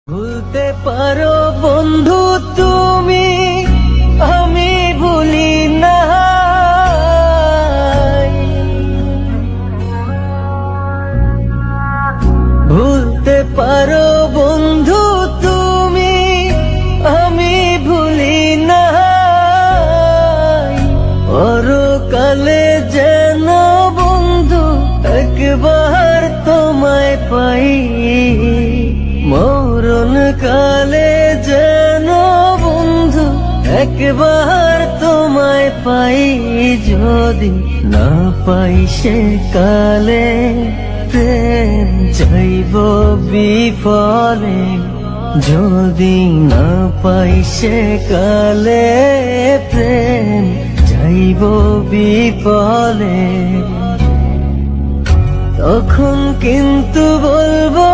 ভুলতে পারো বন্ধু তুমি, আমি ভুলি না। ভুলতে পারো বন্ধু তুমি, আমি ভুলি না। পরকালে যেন বন্ধু একবার তোমায় পাই, মরণ কালে যেন বন্ধু একবার তোমায় পাই। যদি না পাই সে কালে প্রেম যাইব বিফলে, যদি না পাই সে কালে প্রেম যাইব বিফলে। তখন কিন্তু বলবো